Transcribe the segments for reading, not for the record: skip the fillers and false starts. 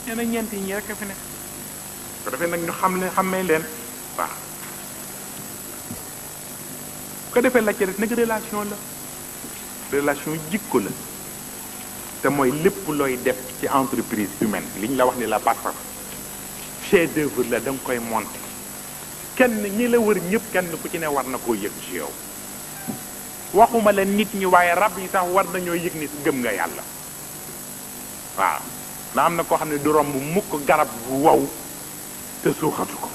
nee na ñeent yi ñi rek a fi nekk ko defee nag ñu xammee leen waaw ko defee la ci rek nag relation jikko la te mooy lépp looy def ci entreprise humaine li ñu la wax ni la parfum chef d'œuvre la da nga koy monter kenn ñi la wër ñëpp kenn ku ci ne war na koo yëg ci yow waxuma la nit ñi waaye rab yi sax war nañoo yëg ni gëm nga yàlla waaw na am na koo xam ne du romb mukk garab gu wow te suuxatu ko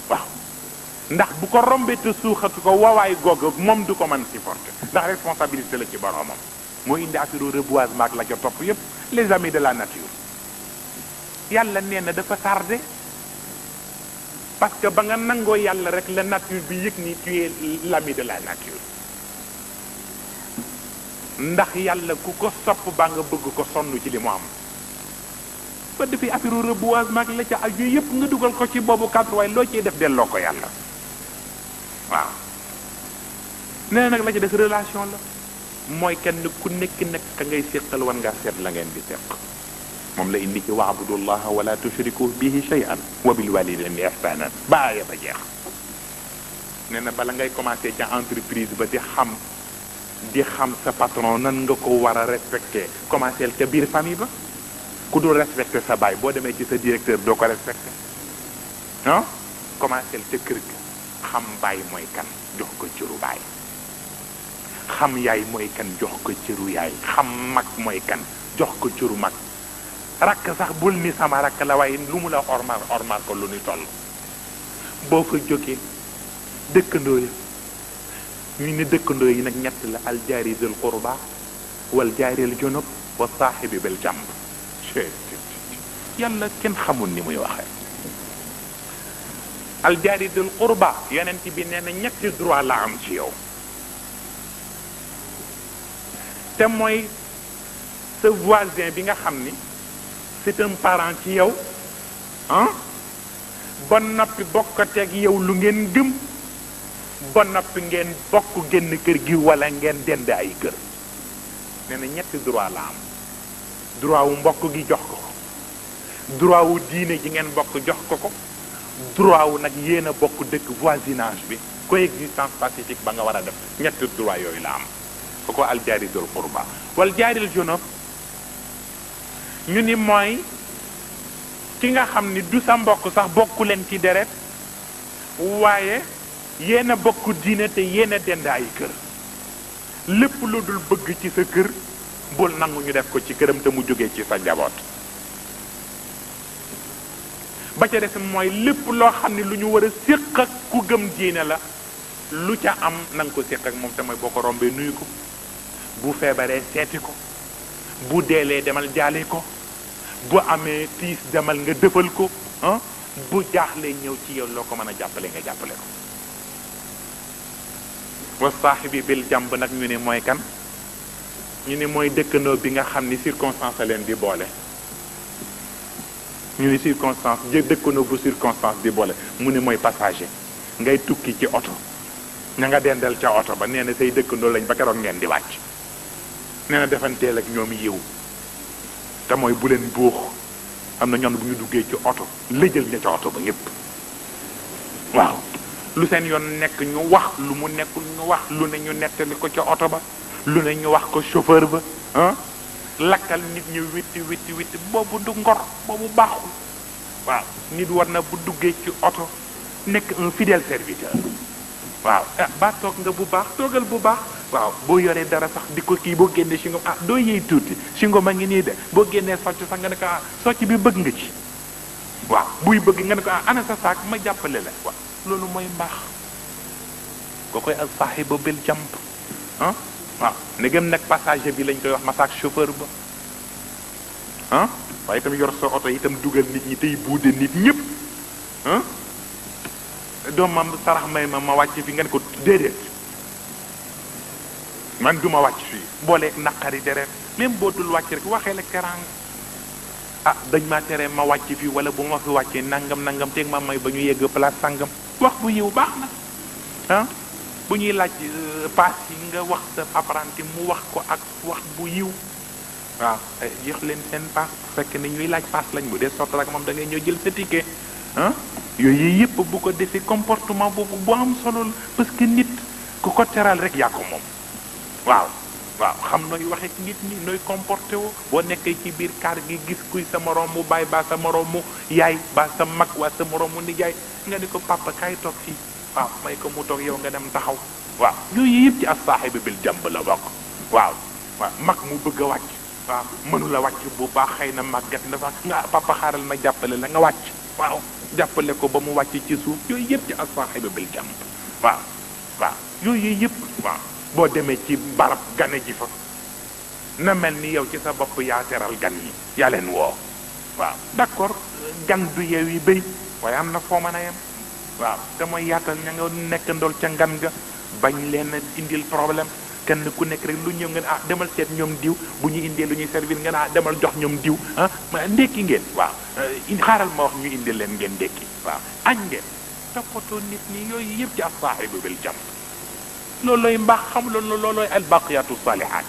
waaw ndax bu ko rombee te suuxatu ko wawaay googu moom du ko mën supporter ndax responsabilité la ci boromam moo indi affaire reboisement ak la ca topp yépp les amis de la nature yàlla nee na dafa tardé parce que ba nga nangoo yàlla rek la nature bi yëg ni tu es l'ami de la nature ndax yàlla ku ko sopp ba nga bëgg ko sonn ci li mu am ba defee affaire reboisement ak la ca aju yépp nga dugal ko ci boobu cadre waaye loo ciy def delloo ko yàlla waaw nee nag la ca des relation la mooy kenn ku nekk ka ngay séqal wan ngaa seet la ngeen di séq moom la indi ci wa'budullaha wala tushriku bihi shay'an wa bil walidayni ihsanan ba ya ba jeex nee na bala ngay commencé ca entreprise ba di xam sa patron nan nga ko war a respecté commencé ca biir famille ba ku dul respecté sa baay boo demee ci sa directeur doo ko respecté ah commencé ca kër ga xam baay mooy kan jox ko cëru baay xam yaay mooy kan jox ko cëru yaay xam mag mooy kan jox ko cëru mag rakk sax bul ni sama rakk la waaye lu mu la ormar ko lu ni toll boo fa jógee dëkkandoo yi ñu ni dëkkandoo yi nag ñett la al jaari dul qurba wal jaaril junub wa saaxibi bil jamb yàlla kenn xamul ni muy waxee al jaari dul qurba yonent bi nee na ñetti droit la am ci yow te mooy sa voisin bi nga xam ni c'est un parent ci yow ah ba noppi bokkateeg yow lu ngeen gëm ba noppi ngeen bokk génn kër gi wala ngeen dend ay kër nee na ñetti droit la am droit wu mbokk gi jox ko droit wu diine ji ngeen bokk jox ko droit wu nag yéen a bokk dëkk voisinage bi coexistence pacifique ba nga war a def ñetti droit yooyu la am ko ko al jaari dul qurba wal jaaril junub ñu ni mooy ki nga xam ni du sa mbokk sax bokku leen ci deret waaye yéen a bokk diine te yéen a dend ay kër lépp lu dul bëgg ci sa kër bul nangu ñu def ko ci këram te mu jógee ci sa njaboot ba ca des mooy lépp loo xam ne lu ñu war a séq ak ku gëm diine la lu ca am na nga ko séq ak moom te mooy boo ko rombee nuyu ko bu feebaree seeti ko bu deelee demal jaale ko bu amee tiis demal nga dëfal ko ah bu jaaxlee ñëw ci yow loo ko mën a jàppale nga jàppale ko wa saaxibi bil jàmb nag ñu ne mooy kan ñu ne mooy dëkkandoo bi nga xam ni circonstance leen di boole ñu ni circonstance dëkkandoo bu circonstance di boole mu ne mooy passager ngay tukki ci oto ña nga dendal ca oto ba nee na say dëkkandoo lañ ba keroog ngeen di wàcc nee na defanteel ak ñoom yiw te mooy bu leen buux am na ñoom bu ñu duggee ci oto lëjal ña ca oto ba ñëpp waaw lu seen yoon nekk ñu wax lu mu nekkul ñu wax lu ne ñu nettali ko ca oto ba lu ne ñu wax ko chauffeur ba ah lakkal nit ñu witti boobu du ngor boobu baaxul waaw nit war na bu duggee ci oto nekk un fidèle serviteur waaw ba toog nga bu baax toogal bu baax waaw boo yoree dara sax di ko kii boo génnee si nga doo yëy tuuti si nga ma ngi nii de boo génnee socc sax nga ne ko socc bi bëgg nga ci waaw buy bëgg nga ne ko ana sa saak ma jàppale la waaw loolu mooy mbaax ko koy al saaxibu bil jamb ah waaw ndegam nag passager bi lañ koy wax masaak chauffeur ba ah waaye itam yor sa oto itam dugal nit ñi tey buude nit ñëpp ah doomam sarax may ma wàcc fi nga ne ko déedéet man duma wàcc fii boole naqari deret même boo dul wàcc rek waxee la teraanga ah dañ ma tere ma wàcc fii wala bu ma fi wàccee nangam teeg ma may ba ñu yegg place sangam wax bu yiw baax na ah bu ñuy laaj paas yi nga wax sa apprenti mu wax ko ak wax bu yiw waaw jox leen seen paas fekk ni ñuy laaj paas lañ bu dee sotti rek moom da ngay ñëw jël sa ticket ah yooyu yëpp bu ko defee comportement boobu bu am solo la parce que nit ku ko teral rek yaa ko moom waaw waaw xam nooy waxee nit ñi nooy comporté woo boo nekkee ci biir kar gi gis kuy sa moroomu baay baa sa moroomu yaay baa sa mag waa sa moroomu nijaay nga ni ko papa kaay toog fii waaw may ko mu toog yow nga dem taxaw waaw yooyu yëpp ci as-saahibu bil jamb la bokk waaw waaw mag mu bëgg a wàcc waaw mënu la wàcc bu baax xëy na màggat na sax nga papa xaaral ma jàppale la nga wàcc waaw jàppale ko ba mu wàcc ci suuf yooyu yëpp ci as-saahibu bil jamb waaw waaw yooyu yëpp waaw boo demee ci barab gane ji fa na mel ni yow ci sa bopp yaa teral gan yi yaa leen woo waaw d'accord gan du yeew yi béy waaye am na foo mën a yem waaw te mooy yaatal ña nga nekk ndool ca ngan ga bañ leen indil problème kenn ku nekk rek lu ñëw ngeen ah demal seet ñoom diw bu ñu indee lu ñuy servir ngeen ah demal jox ñoom diw ah ndékki ngeen waaw xaaral ma wax ñu indil leen ngeen ndékki waaw añ ngeen toppatoo nit ñi yooyu yëpp ci as-saahibu bil jamb loolooy mbaax xam loolooy albaqiyatu salihat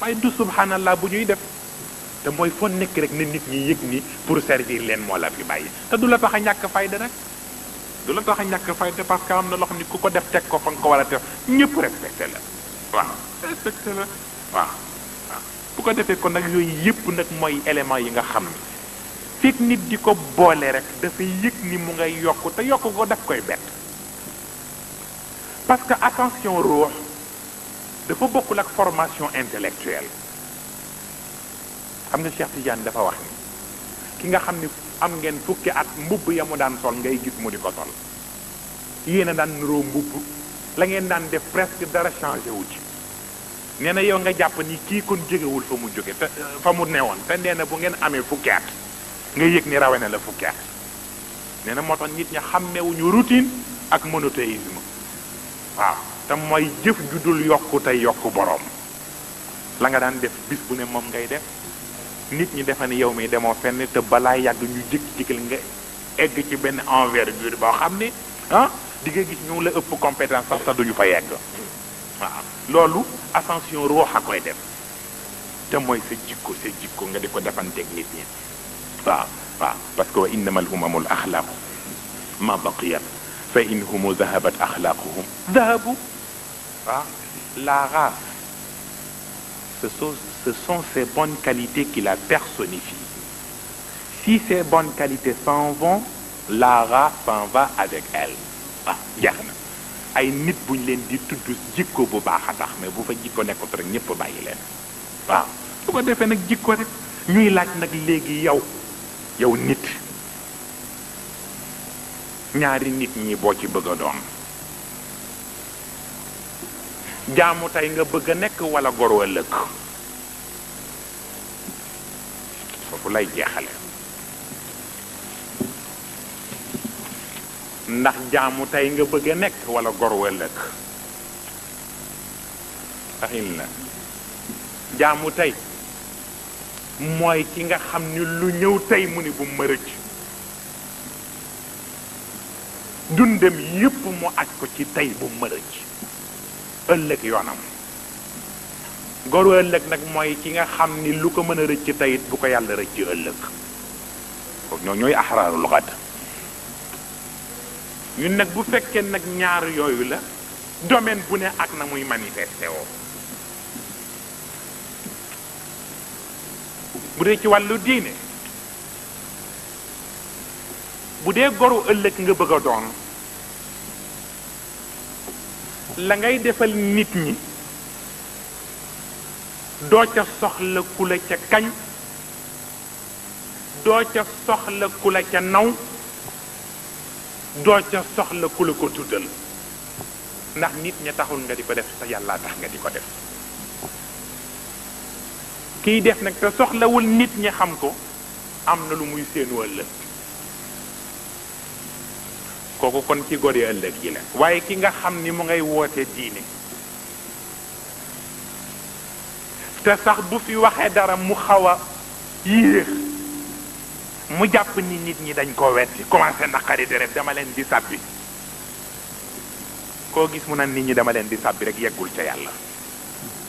waaye du subhanallah bu ñuy def te mooy foo nekk rek ne nit ñi yëg ni pour servir leen moo la fi bàyyi te du la tax a ñàkk fayda nag du la tax a ñàkk fayda parce que am na loo xam ni ku ko def teg ko fa nga ko war a def ñëpp respecté la waaw respecté la waaw waaw bu ko defee kon nag yooyu yëpp nag mooy élément yi nga xam ni fekk nit di ko boole rek dafay yëg ni mu ngay yokk te yokk ko daf koy bett parce que attention ruux dafa bokkul ak formation intellectuelle xam nga Cheikh Tidiane dafa wax ni ki nga xam ni am ngeen fukki at mbubb ya mu daan sol ngay gis mu di ko sol yéen a daan niroo mbubb la ngeen daan def presque dara changé wu ci nee na yow nga jàpp ni kii kon jógewul fa mu jóge te fa mu newoon te nee na bu ngeen amee fukki at nga yëg ni rawe na la fukki at nee na moo tax nit ña xàmmewuñu routine ak monothéisme waaw te mooy jëf ju dul yokku tey yokku boroom la nga daan def bis bu ne moom ngay def nit ñi defa ni yow mi demoo fenn te balaa yàgg ñu jëkk-jëkkal nga egg ci benn envergure boo xam ne ah di nga gis ñu la ëpp compétence sax te duñu fa yegg waaw loolu ascension ruux a koy def te mooy sa jikko nga di ko defanteeg nit ñi waaw waaw parce que wa innama al humamul axlaaqu ma baqiyat fa in humu zahabat axlaaquhum zahabu waaw la race ce sont ces bonnes qualités qui la personnifient. Si ces bonnes qualités s'en vont, la race s'en va avec elle. Ah jeex na ay nit buñ leen di tudd jikko bu baax a tax mais bu fa jikko nekkut rek ñëpp bàyyi leen waaw bu ko defee nag jikko rek ñuy laaj nag léegi yow nit ñaari nit ñi boo ci bëgg a doon jaamu tey nga bëgg a nekk wala goro ëllëg foofu lay jeexale ndax jaamu tey nga bëgg a nekk wala goro ëllëg taxil na jaamu tey mooy ki nga xam ni lu ñëw tey mu ni bu ma rëcc dundam yépp mu aj ko ci tey bu ma rëcc ëllëg yoonam goru ëllëg nag mooy ki nga xam ni lu ko mën a rëcc tey bu ko yàlla rëcc ëllëg kooku ñooy axraarul xad ñun nag bu fekkee nag ñaar yooyu la domaine bu ne ak na muy manifesté woo bu dee ci wàllu diine bu dee goru ëllëg nga bëgg a doon la ngay defal nit ñi doo ca soxla ku la ca kañ doo ca soxla ku la ca naw doo ca soxla ku la ko tuddal ndax nit ña taxul nga di ko def te yàlla tax nga di ko def kiy def nag te soxlawul nit ñi xam ko am na lu muy seenu ëllëg kooku kon ci gori ëllëg yi la waaye ki nga xam ni mu ngay woote diine te sax bu fi waxee dara mu xaw a yéex mu jàpp ni nit ñi dañ ko wetti commencé naqari deret dama leen di sàbbi koo gis mu naan nit ñi dama leen di sàbbi rek yeggul ca yàlla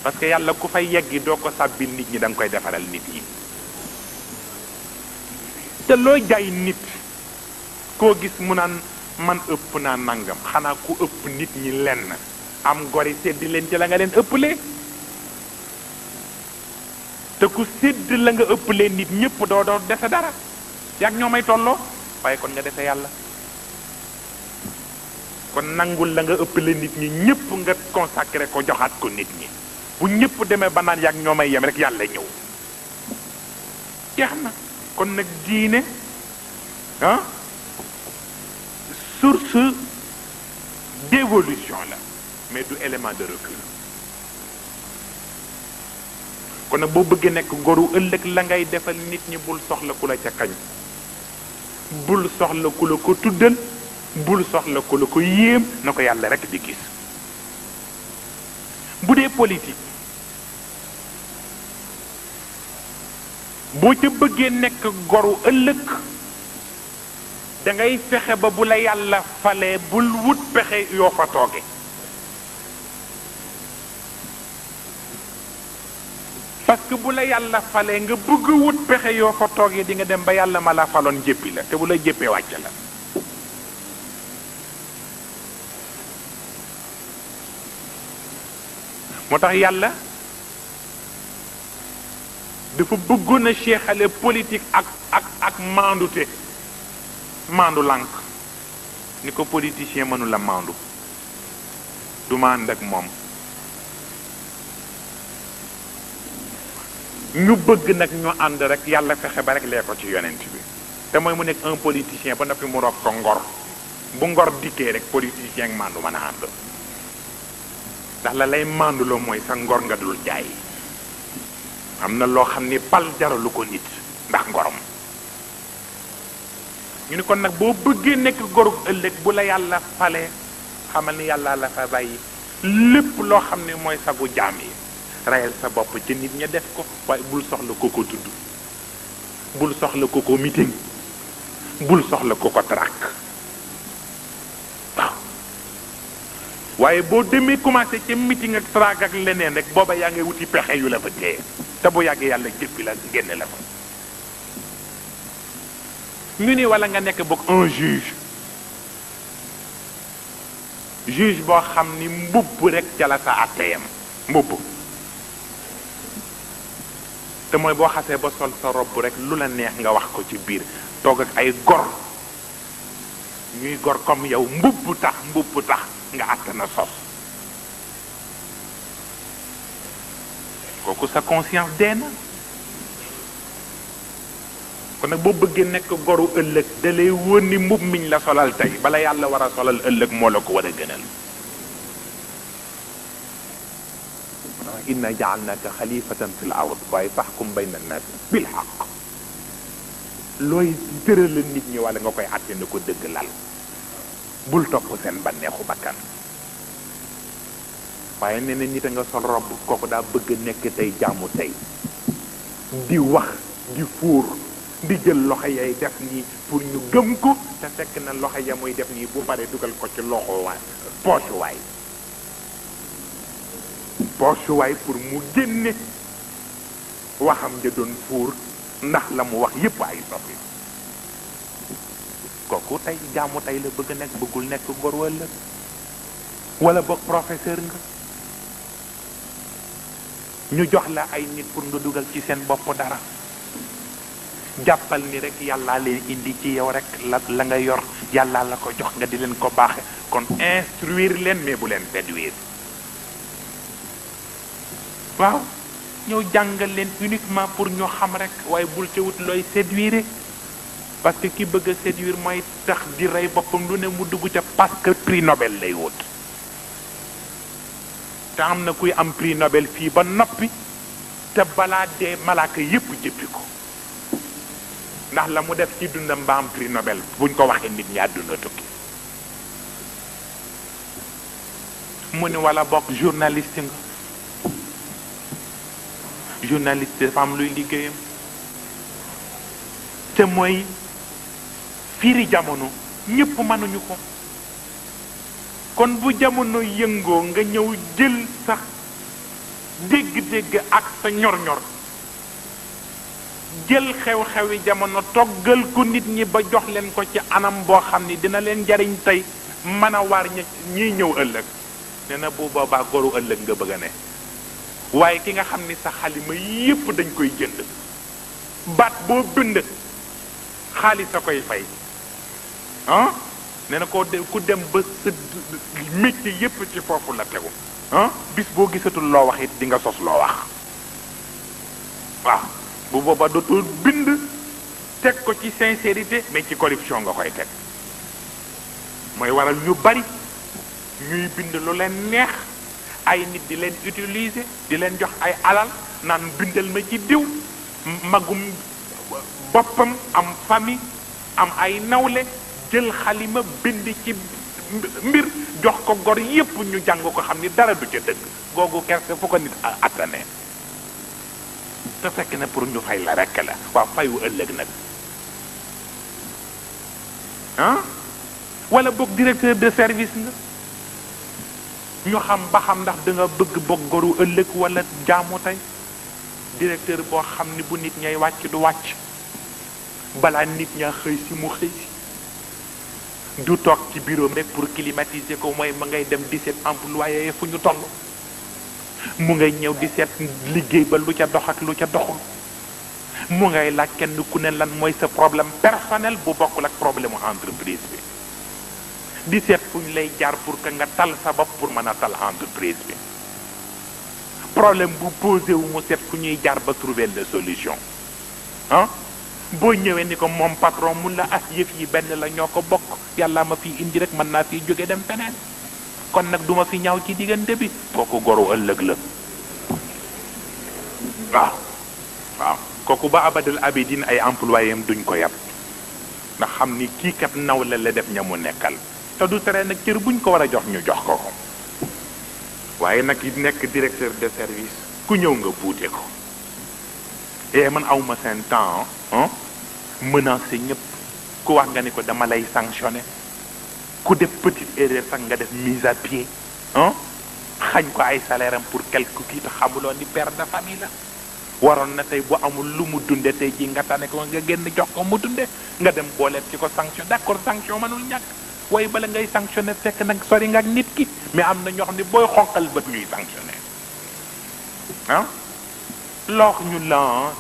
parce que yàlla ku fay yeggi doo ko sàbbil nit ñi da nga koy defaral nit ñi te loo jaay nit koo gis mu naan man ëpp naa nangam xanaa ku ëpp nit ñi lenn am gori seddi leen ci la nga leen ëppalee te ku sédd la nga ëppalee nit ñëpp doo dese dara yàgg ñoo may tolloo waaye kon nga dese yàlla kon nangul la nga ëppale nit ñi ñëpp nga consacré ko joxaat ko nit ñi bu ñëpp demee ba naan yàgg ñoo may yem rek yàlla ñëw jeex na kon nag diine ah source d'évolution la mais du élément de recul kon nag boo bëggee nekk goru ëllëg la ngay defal nit ñi bul soxla ku la ca kañ bul soxla ku la ko tuddal bul soxla ku la ko yéem na ko yàlla rek di gis bu dee politique boo ca bëggee nekk goru ëllëg da ngay fexe ba bu la yàlla falee bul wut pexe yoo fa tooge parce que bu la yàlla falee nga bëgg wut pexe yoo fa toogee di nga dem ba yàlla ma la faloon jéppi la te bu la jéppee wàcc la moo tax yàlla dafa bëggoon a seexale politique ak maandute maandu lànk ni ko politicien mënu la maandu du mànd ak moom ñu bëgg nag ñu ànd rek yàlla fexe ba rek lee ko ci yonent bi te mooy mu nekk un politicien ba noppi mu roog ko ngor bu ngor dikkee rek politicien ak maandu mën a ànd ndax la lay maanduloo mooy sa ngor nga dul jaay am na loo xam ni pal jaralu ko nit ndax ngorom ñu ni kon nag boo bëggee nekk gorug ëllëg bu la yàlla falee xamal ni yàlla la fa bàyyi lépp loo xam ne mooy sagu jaam yi rayal sa bopp ci nit ña def ko waaye bul soxla ko ko tudd bul soxla ko ko meeting bul soxla ko ko track waaw waaye boo demee commencé ca meeting ak track ak leneen rek booba yaa ngay wuti pexe yu la fa téye te bu yàggee yàlla jëppi la génne la fa ñu ni wala nga nekk boog un juge boo xam ni mbubb rek ca la sa atteyam mbubb te mooy boo xasee ba sol sa robb rek lu la neex nga wax ko ci biir toog ak ay gor ñuy gor comme yow mbubb tax nga àtt na sos kooku sa conscience dee na kon nag boo bëggee nekk goru ëllëg da lay wóor ni mbub miñ la solal tey bala yàlla war a solal ëllëg moo la ko war a gënal inna jaalnaka xalifatan fi l ard waaye faxkum bayna annaas bil xaq looy tërala nit ñi wala nga koy àtte na ko dëgg lal bul topp seen banneexu bakkan waaye nee na nit a nga sol robb kooku daa bëgg nekk tey jaamu tey di wax di fuur di jël loxo yay def nii pour ñu gëm ko te fekk na loxo ya muy def nii bu paree dugal ko ci loxo waay poosuwaay pour mu génne waxam ja doon fuur ndax la mu wax yépp ay soppi kooku tey jaamu tey la bëgg nekk bëggul nekk gor wala boog professeur nga ñu jox la ay nit pour nga dugal ci seen bopp dara jàppal ni rek yàllaa leen indi ci yow rek la nga yor yàllaa la ko jox nga di leen ko baaxe kon instruire leen mais bu leen séduire waaw ñëw jàngal leen uniquement pour ñu xam rek waaye bul ca wut looy séduire parce que ki bëgg a séduire mooy tax di rey boppam lu ne mu dugg ca parce que prix Nobel lay wut te am na kuy am prix Nobel fii ba noppi te balaa dee malaaka yépp jëppi ko ndax la mu def ci dundam ba am prix Nobel buñ ko waxee nit ñi àdduna tukki mu ni wala bokk journaliste nga journaliste dafa am luy liggéeyam te mooy firi jamono ñépp mënuñu ko kon bu jamono yëngoo nga ñëw jël sax dégg-dégg ak sa ñor-ñor jël xew-xewi jamono toggal ko nit ñi ba jox leen ko ci anam boo xam ni dina leen jariñ tey mën a waar ñiy ñëw ëllëg nee na bu boobaa goru ëllëg nga bëgg a ne waaye ki nga xam ni sa xalima yépp dañ koy jënd baat boo bind xaalis a koy fay ah nee na ku dem ba sa métier yépp ci foofu la tegu ah bis boo gisatul loo wax it di nga sos loo wax waaw bu boobaa dootul bind teg ko ci sincérité mais ci corruption nga koy teg mooy waral ñu bari ñuy bind lu leen neex ay nit di leen utiliser di leen jox ay alal naan bindal ma ci diw magum boppam am famille am ay nawle jël xalima bind ci mbir jox ko gor yépp ñu jàng ko xam ni dara du ca dëgg googu kerse fu ko nit attane te fekk na pour ñu fay la rekk la waaw fayu ëllëg nag ah wala boog directeur de service nga ñu xam ba xam ndax da nga bëgg bokk goru ëllëg wala jaamu tey directeur boo xam ni bu nit ñay wàcc du wàcc balaa nit ñaa xëy si mu xëy si du toog ci bureau rek pour climatiser ko mooy ma ngay dem 17 employés fu ñu toll mu ngay ñëw 17 liggéey ba lu ca dox ak lu ca doxul mu ngay laaj kenn ku ne lan mooy sa problème personnel bu bokkul ak problème mu entreprise bi 17 fu ñu lay jaar pour que nga tal sa bopp pour mën a tal entreprise bi problème bu posé wu mu seet fu ñuy jaar ba trouver la solution ah boo ñëwee ni ko moom patron mun la as yëf yi benn la ñoo ko bokk yàlla ma fi indi rek mën naa fi jóge dem feneen kon nag duma fi ñaaw ci diggante bi kooku goru ëllëg la waaw waaw kooku ba abadal abidin ay employé am duñ ko yab ndax xam ni kii kat naw la def ña mu nekkal te du tere nag cër buñ ko war a jox ñu jox ko ko waaye nag it nekk directeur de service ku ñëw nga buute ko man awma seen temps menacé ñëpp ku wax nga ni ko dama lay sanctionné ku def petite erreur sax nga def mise à pied xañ ko ay salaire am pour quelque kii te xamuloo ni père de famille la waroon na tey bu amul lu mu dunde tey ji nga tane ko nga génn jox ko mu dunde nga dem booleet ci ko sanction d'accord sanction mënul ñàkk waaye bala ngay sanctionné fekk nag sori nga ak nit ki mais am na ñoo xam ne booy xonqal bët ñuy sanctionné loox ñu la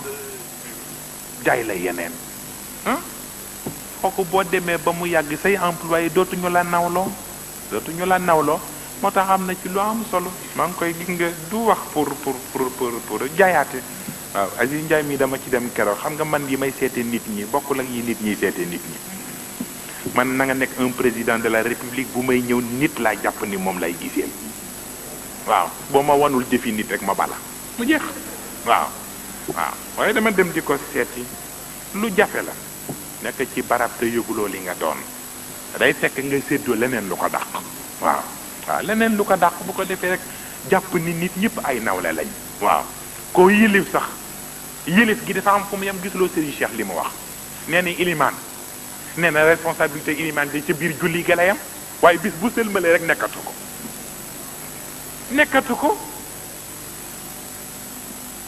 jaay la yeneen kooku boo demee ba mu yàgg say employé dootuñu la nawloo moo tax am na ci lu am solo maa ngi koy gis nga du wax pour jaayaate waaw Aziz Ndiaye mii dama ci dem keroog xam nga man yi may seete nit ñi bokkul ak yi nit ñi seete nit ñi man na nga nekk un président de la république bu may ñëw nit laa jàpp ni moom lay giseel waaw boo ma wanul jëfi nit rek ma bala mu jeex waaw waaye dama dem di ko seeti lu jafe la nekk ci barab te yëguloo li nga doon day fekk nga séddoo leneen lu ko dàq waaw leneen lu ko dàq bu ko defee rek jàpp ni nit ñëpp ay nawle lañ waaw koo yilif sax yilif gi dafa am fu mu yam gisuloo Serigne Cheikh li mu wax nee na ilimaan nee na responsabilité ilimaan di ca biir julli ga la yam waaye bis bu sëlmalee rek nekkatu ko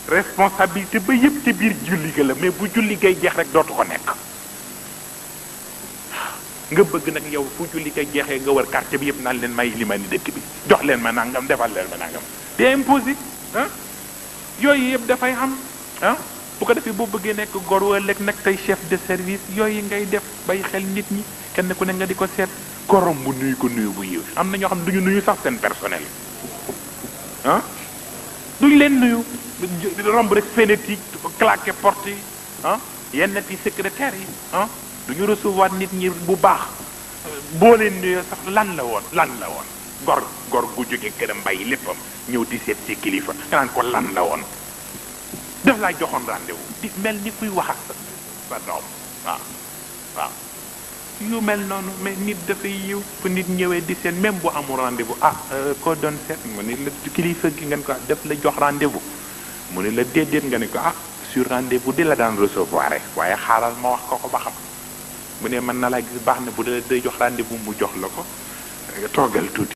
responsabilité ba yëpp ci biir julli ga la mais bu julli gay jeex rek dootu ko nekk nga bëgg nag yow fu julli gay jeexee nga wër quartier bi yëpp naan leen may limaani dëkk bi jox leen ma nangam defal leen ma nangam te imposé yooyu yëpp dafay am bu ko defee boo bëggee nekk gor ëllëg nag tey chef de service yooyu ngay def bay xel nit ñi kenn ku ne nga di ko seet korom bu nuyu ko nuyu bu yiw am na ñoo xam ne duñu nuyu sax seen personnel duñ leen nuyu romb rek fenêtre yi claqué porte yi yenn ti secrétaire yi duñu recevoir nit ñi bu baax boo leen nuyoo sax lan la woon gor gu jóge këram bàyyi léppam ñëw di seet ci kilifa nga naan ko lan la woon def laa joxoon rendez-vous di mel ni kuy wax ak sa doom waaw yu mel noonu mais nit dafay yiw fu nit ñëwee di seet même bu amul rendez-vous koo doon seet mu ne la kilifa gi ngeen ko def la jox rendez-vous mu ne la déedéet nga ne ko sur rendez-vous di la daan recevoir waaye xaaral ma wax ko ba xam bu ne mën na laa gis baax na bu dee day jox rendez-vous mu jox la ko toogal tuuti